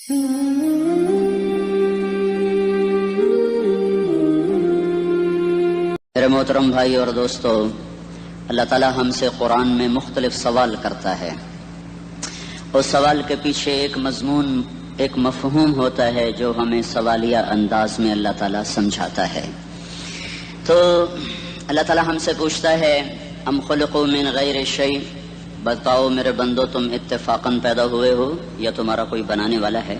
میرے محترم بھائی اور دوستو، اللہ تعالیٰ ہم سے قرآن میں مختلف سوال کرتا ہے. اس سوال کے پیچھے ایک مضمون، ایک مفہوم ہوتا ہے جو ہمیں سوالیہ انداز میں اللہ تعالیٰ سمجھاتا ہے. تو اللہ تعالیٰ ہم سے پوچھتا ہے ام خلقوا من غیر شیء، بتاؤ میرے بندو تم اتفاقاً پیدا ہوئے ہو یا تمہارا کوئی بنانے والا ہے؟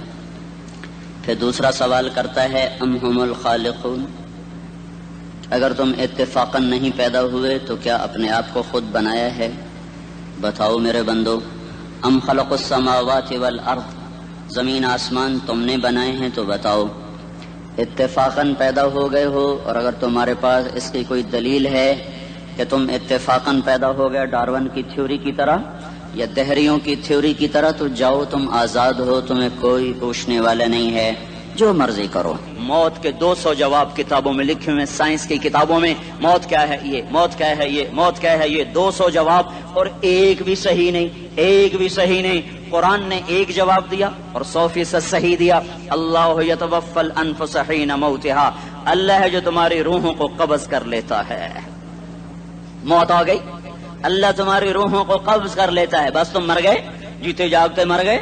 پھر دوسرا سوال کرتا ہے ام هم الخالقون، اگر تم اتفاقاً نہیں پیدا ہوئے تو کیا اپنے آپ کو خود بنایا ہے؟ بتاؤ میرے بندو. ام خلق السماوات والارض، زمین آسمان تم نے بنائے ہیں تو بتاؤ اتفاقاً پیدا ہو گئے ہو؟ اور اگر تمہارے پاس اس کی کوئی دلیل ہے کہ تم اتفاقاً پیدا ہو گئے ڈارون کی تھیوری کی طرح یا دہریوں کی تھیوری کی طرح، تو جاؤ تم آزاد ہو، تمہیں کوئی پوچھنے والا نہیں ہے، جو مرضی کرو. موت کے 200 جواب کتابوں میں لکھے ہوئے، سائنس کی کتابوں میں موت کیا ہے یہ، موت کیا ہے یہ، موت کیا ہے یہ، 200 جواب اور ایک بھی صحیح نہیں، ایک بھی صحیح نہیں. قرآن نے ایک جواب دیا اور 100% صحیح دیا. اللہ یتوفی الانفس حین موتها، اللہ ہے جو تمہاری روحوں کو قبض کر لیتا ہے. موت آ گئی، اللہ تمہاری روحوں کو قبض کر لیتا ہے، بس تم مر گئے، جیتے جاگتے مر گئے،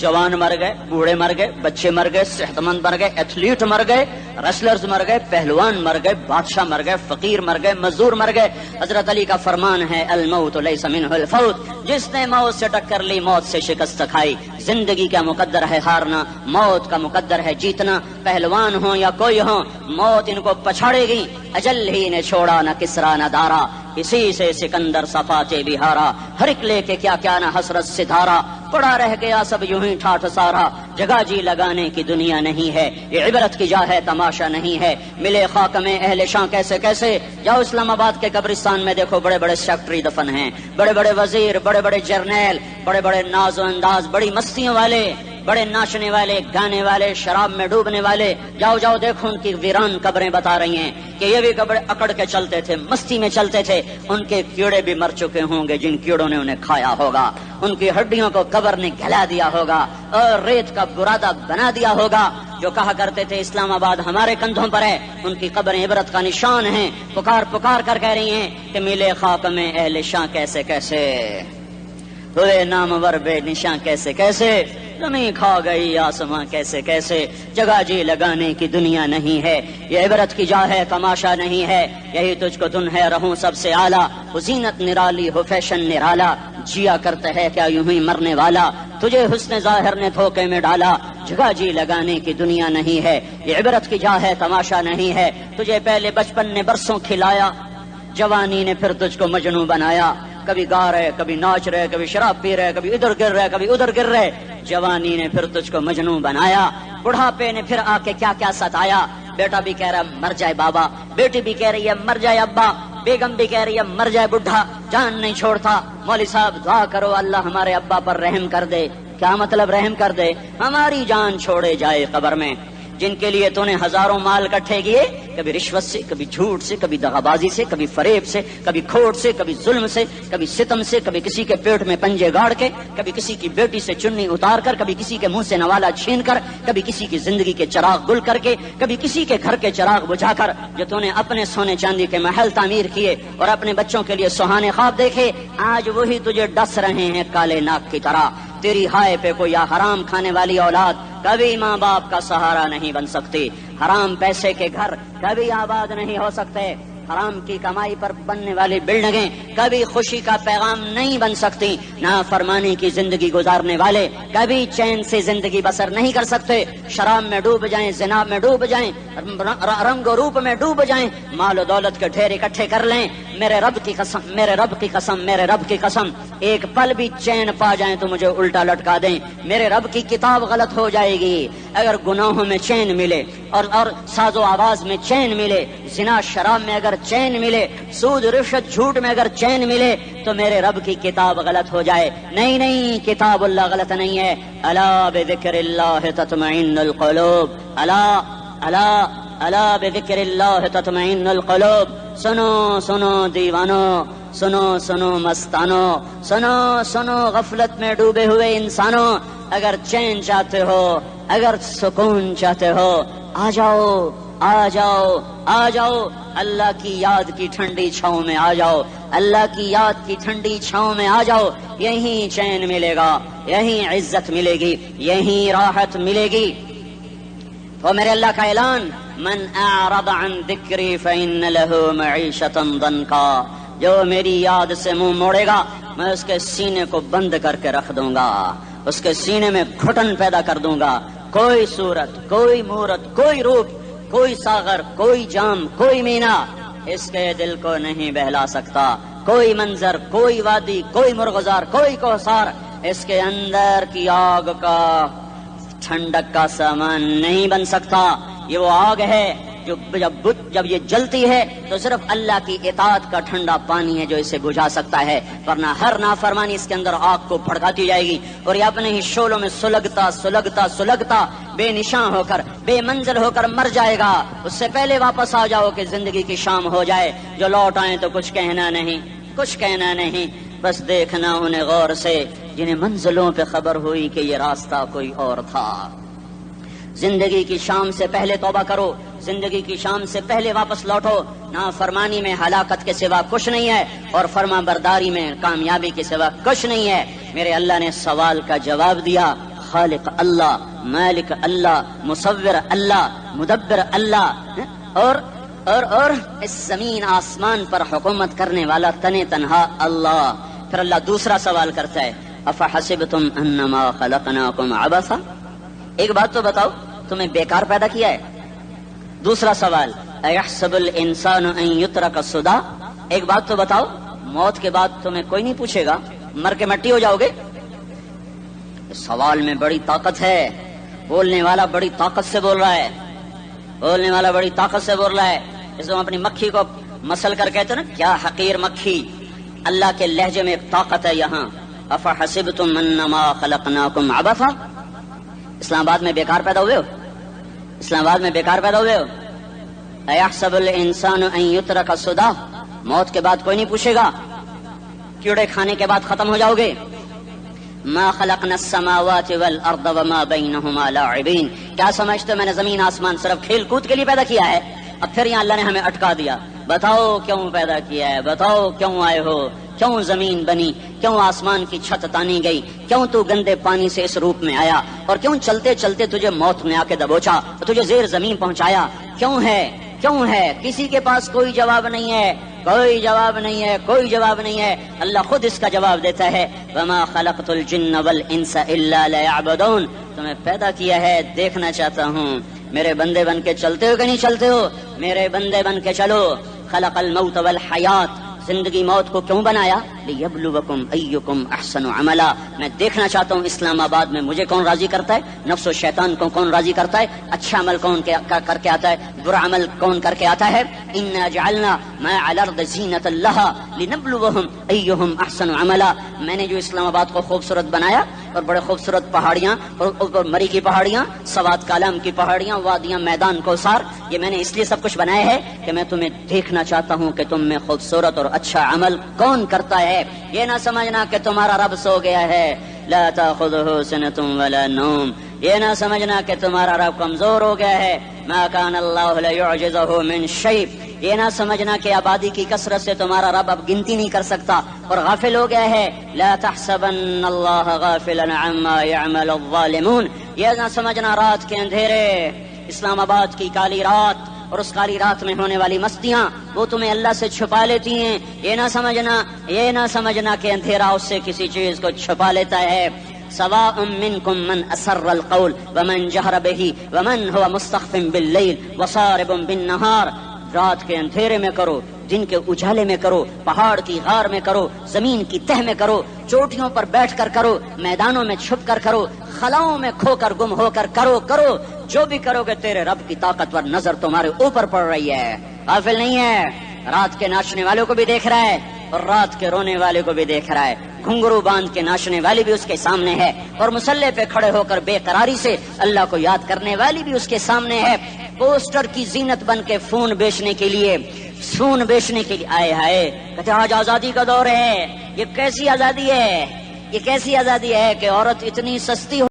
جوان مر گئے، بوڑھے مر گئے، بچے مر گئے، صحت مند مر گئے، ایتھلیٹ مر گئے، ریسلرز مر گئے، پہلوان مر گئے، بادشاہ مر گئے، فقیر مر گئے، مزدور مر گئے. حضرت علی کا فرمان ہے الموت لیس منہ الفوت، جس نے موت سے ٹکر لی موت سے شکست کھائی. زندگی کا مقدر ہے ہارنا، موت کا مقدر ہے جیتنا. پہلوان ہوں یا کوئی ہوں، موت ان کو پچھاڑے گی. اجل ہی نے چھوڑا نہ کسرا نہ دارا، اسی سے سکندر صفاتے بہارا. ہر ایک لے کے کیا کیا نہ حسرت سے دھارا، پڑا رہ گیا سب یوں ہی ٹھاٹھ سارا. جگہ جی لگانے کی دنیا نہیں ہے، یہ عبرت کی جا ہے تماشا نہیں ہے. ملے خاک میں اہل شاں کیسے کیسے، جاؤ اسلام آباد کے قبرستان میں دیکھو، بڑے بڑے سیکٹری دفن ہیں، بڑے بڑے وزیر، بڑے بڑے جرنیل، بڑے بڑے ناز و انداز، بڑی مستیوں والے، بڑے ناچنے والے، گانے والے، شراب میں ڈوبنے والے. جاؤ جاؤ دیکھو ان کی ویران قبریں بتا رہی ہیں کہ یہ بھی قبر اکڑ کے چلتے تھے، مستی میں چلتے تھے. ان کے کیڑے بھی مر چکے ہوں گے جن کیڑوں نے انہیں کھایا ہوگا. ان کی ہڈیوں کو قبر نے گلا دیا ہوگا اور ریت کا برادہ بنا دیا ہوگا. جو کہا کرتے تھے اسلام آباد ہمارے کندھوں پر ہے، ان کی قبریں عبرت کا نشان ہیں. پکار پکار کر کہہ رہی ہیں کہ ملے خاک میں اہل شاں کیسے کیسے، ہوئے نامور بے نشاں کیسے کیسے، زمین کھا گئی آسماں کیسے کیسے. جگہ جی لگانے کی دنیا نہیں ہے، یہ عبرت کی جا ہے تماشا نہیں ہے. یہی تجھ کو دن ہے رہوں سب سے اعلیٰ، ہو زینت نرالی ہو فیشن نرالا. جیا کرتا ہے کیا یوں ہی مرنے والا، تجھے حسن ظاہر نے دھوکے میں ڈالا. جگہ جی لگانے کی دنیا نہیں ہے، یہ عبرت کی جا ہے تماشا نہیں ہے. تجھے پہلے بچپن نے برسوں کھلایا، جوانی نے پھر تجھ کو مجنوں بنایا. کبھی گا رہے، کبھی ناچ رہے، کبھی شراب پی رہے، کبھی ادھر گر رہے، کبھی ادھر گر رہے. جوانی نے پھر تجھ کو مجنوں بنایا. بڑھاپے نے پھر آ کے کیا کیا ستایا. بیٹا بھی کہہ رہا مر جائے بابا، بیٹی بھی کہہ رہی ہے مر جائے ابا، بیگم بھی کہہ رہی ہے مر جائے بڈھا، جان نہیں چھوڑتا. مولوی صاحب دعا کرو اللہ ہمارے ابا پر رحم کر دے. کیا مطلب رحم کر دے؟ ہماری جان چھوڑے جائے قبر میں. جن کے لیے تو نے ہزاروں مال اکٹھے کیے، کبھی رشوت سے، کبھی جھوٹ سے، کبھی دغابازی سے، کبھی فریب سے، کبھی کھوٹ سے، کبھی ظلم سے، کبھی ستم سے، کبھی کسی کے پیٹ میں پنجے گاڑ کے، کبھی کسی کی بیٹی سے چنی اتار کر، کبھی کسی کے منہ سے نوالا چھین کر، کبھی کسی کی زندگی کے چراغ گل کر کے، کبھی کسی کے گھر کے چراغ بجھا کر. جو تو نے اپنے سونے چاندی کے محل تعمیر کیے اور اپنے بچوں کے لیے سہانے خواب دیکھے، آج وہی تجھے ڈس رہے ہیں کالے ناک کی طرح. تیری ہائے پہ کوئی حرام کھانے والی اولاد کبھی ماں باپ کا سہارا نہیں بن سکتی. حرام پیسے کے گھر کبھی آباد نہیں ہو سکتے. حرام کی کمائی پر بننے والی بلڈنگیں کبھی خوشی کا پیغام نہیں بن سکتی. نافرمانی کی زندگی گزارنے والے کبھی چین سے زندگی بسر نہیں کر سکتے. شراب میں ڈوب جائیں، زنا میں ڈوب جائیں، رنگ و روپ میں ڈوب جائیں، مال و دولت کے ڈھیر اکٹھے کر لیں، میرے رب کی قسم، میرے رب کی قسم، میرے رب کی قسم، ایک پل بھی چین پا جائیں تو مجھے الٹا لٹکا دیں. میرے رب کی کتاب غلط ہو جائے گی. اگر گناہوں میں چین ملے اور ساز و آواز میں چین ملے، زنا شراب میں اگر چین ملے، سود رشوت جھوٹ میں اگر چین ملے، تو میرے رب کی کتاب غلط ہو جائے. نہیں نہیں، کتاب اللہ غلط نہیں ہے. الا بذکر اللہ تطمئن القلوب، الا الا الا بذکر اللہ تطمئن القلوب. سنو سنو دیوانو، سنو سنو مستانو، سنو سنو غفلت میں ڈوبے ہوئے انسانوں، اگر چین چاہتے ہو، اگر سکون چاہتے ہو، آ جاؤ آ جاؤ آ جاؤ، اللہ کی یاد کی ٹھنڈی چھاؤں میں آ جاؤ، اللہ کی یاد کی ٹھنڈی چھاؤں میں آ جاؤ، یہیں چین ملے گا، یہیں عزت ملے گی، یہیں راحت ملے گی۔ تو میرے اللہ کا اعلان، من اعرض عن ذکری فإن له معیشۃ ضنکا، جو میری یاد سے منہ موڑے گا میں اس کے سینے کو بند کر کے رکھ دوں گا، اس کے سینے میں گھٹن پیدا کر دوں گا، کوئی صورت، کوئی مورت، کوئی روپ، کوئی ساغر، کوئی جام، کوئی مینا اس کے دل کو نہیں بہلا سکتا، کوئی منظر، کوئی وادی، کوئی مرغزار، کوئی کوثر اس کے اندر کی آگ کا ٹھنڈک کا سامان نہیں بن سکتا۔ یہ وہ آگ ہے جو جب یہ جلتی ہے تو صرف اللہ کی اطاعت کا ٹھنڈا پانی ہے جو اسے بجھا سکتا ہے، ورنہ ہر نافرمانی اس کے اندر آگ کو بھڑکاتی جائے گی اور یہ اپنے ہی شعلوں میں سلگتا سلگتا سلگتا بے نشان ہو کر، بے منزل ہو کر مر جائے گا۔ اس سے پہلے واپس آ جاؤ کہ زندگی کی شام ہو جائے، جو لوٹ آئیں تو کچھ کہنا نہیں، کچھ کہنا نہیں، بس دیکھنا انہیں غور سے جنہیں منزلوں پہ خبر ہوئی کہ یہ راستہ کوئی اور تھا۔ زندگی کی شام سے پہلے توبہ کرو، زندگی کی شام سے پہلے واپس لوٹو، نافرمانی میں ہلاکت کے سوا کچھ نہیں ہے اور فرما برداری میں کامیابی کے سوا کچھ نہیں ہے۔ میرے اللہ نے سوال کا جواب دیا، خالق اللہ، مالک اللہ، مصور اللہ، مدبر اللہ، اور اس زمین آسمان پر حکومت کرنے والا تنے تنہا اللہ۔ پھر اللہ دوسرا سوال کرتا ہے، افحسبتم انما خلقناکم عبثا، ایک بات تو بتاؤ تمہیں بیکار پیدا کیا ہے؟ دوسرا سوال، ایحسب الانسان ان یترک سدی، ایک بات تو بتاؤ موت کے بعد تمہیں کوئی نہیں پوچھے گا، مر کے مٹی ہو جاؤ گے؟ سوال میں بڑی طاقت ہے، بولنے والا بڑی طاقت سے بول رہا ہے، بولنے والا بڑی طاقت سے بول رہا ہے۔ اس میں اپنی مکھی کو مسل کر کہتے نا، کیا حقیر مکھی، اللہ کے لہجے میں ایک طاقت ہے یہاں۔ افحسبتم انما خلقناکم عبثا، اسلام آباد میں بیکار پیدا ہوئے ہو؟ اسلام آباد میں بیکار پیدا ہوئے ہو؟ ایحسب الانسان ان یترک سدی، موت کے بعد کوئی نہیں پوچھے گا، کیڑے کھانے کے بعد ختم ہو جاؤ گے۔ ما خلقنا السماوات والارض وما بینہما لاعبین، کیا سمجھتے میں نے زمین آسمان صرف کھیل کود کے لیے پیدا کیا ہے؟ اب پھر یہاں اللہ نے ہمیں اٹکا دیا، بتاؤ کیوں پیدا کیا ہے، بتاؤ کیوں آئے ہو، کیوں زمین بنی، کیوں آسمان کی چھت تانی گئی، کیوں تو گندے پانی سے اس روپ میں آیا، اور کیوں چلتے چلتے تجھے موت نے آ کے دبوچا اور تجھے زیر زمین پہنچایا، کیوں ہے، کیوں ہے؟ کسی کے پاس کوئی جواب نہیں ہے، کوئی جواب نہیں ہے، کوئی جواب نہیں ہے، اللہ خود اس کا جواب دیتا ہے، وما خلقت الجن والانس الا لیعبدون، تمہیں پیدا کیا ہے دیکھنا چاہتا ہوں، میرے بندے بن کے چلتے ہو کہ نہیں چلتے ہو؟ میرے بندے بن کے چلو۔ خلق الموت والحیات، زندگی موت کو کیوں بنایا؟ لیبلوکم ایکم احسن عملا، میں دیکھنا چاہتا ہوں اسلام آباد میں مجھے کون راضی کرتا ہے، نفس و شیطان کو کون راضی کرتا ہے، اچھا عمل کون کر کے آتا ہے، برا عمل کون کر کے آتا ہے۔ انا جعلنا ما علی الارض زینۃ لها لنبلوہم ایہم احسن عملا، میں نے جو اسلام آباد کو خوبصورت بنایا اور بڑے خوبصورت پہاڑیاں اور مری کی پہاڑیاں، سوات کالام کی پہاڑیاں، وادیاں، میدان کوثر، یہ میں نے اس لیے سب کچھ بنایا ہے کہ میں تمہیں دیکھنا چاہتا ہوں کہ تم میں خوبصورت اور اچھا عمل کون کرتا ہے۔ یہ نہ سمجھنا کہ تمہارا رب سو گیا ہے، لا تاخذہ سنۃ ولا نوم، یہ نہ سمجھنا کہ تمہارا رب کمزور ہو گیا ہے، ما کان اللہ لیعجزہ من شیء، یہ نہ سمجھنا کہ آبادی کی کثرت سے تمہارا رب اب گنتی نہیں کر سکتا اور غافل ہو گیا ہے، لا تحسبن اللہ غافلا عما يعمل الظالمون، یہ نہ سمجھنا رات کے اندھیرے، اسلام آباد کی کالی رات اور اس کالی رات میں ہونے والی مستیاں وہ تمہیں اللہ سے چھپا لیتی ہیں، یہ نہ سمجھنا کہ اندھیرا اس سے کسی چیز کو چھپا لیتا ہے۔ سواء منکم من اسر القول ومن جہر به ومن هو مستخف باللیل وصارب بالنہار، رات کے اندھیرے میں کرو، دن کے اجالے میں کرو، پہاڑ کی غار میں کرو، زمین کی تہ میں کرو، چوٹیوں پر بیٹھ کر کرو، میدانوں میں چھپ کر کرو، خلاؤں میں کھو کر گم ہو کر کرو، جو بھی کرو گے تیرے رب کی طاقتور نظر تمہارے اوپر پڑ رہی ہے، غافل نہیں ہے، رات کے ناچنے والوں کو بھی دیکھ رہا ہے اور رات کے رونے والے کو بھی دیکھ رہا ہے، گھنگرو باندھ کے ناچنے والی بھی اس کے سامنے ہے اور مسلح پہ کھڑے ہو کر بے قراری سے اللہ کو یاد کرنے والی بھی اس کے سامنے ہے، پوسٹر کی زینت بن کے فون بیچنے کے لیے سون بیچنے کے لیے آئے ہائے کہتے آج آزادی کا دور ہے. یہ کیسی آزادی ہے؟ یہ کیسی آزادی ہے کہ عورت اتنی سستی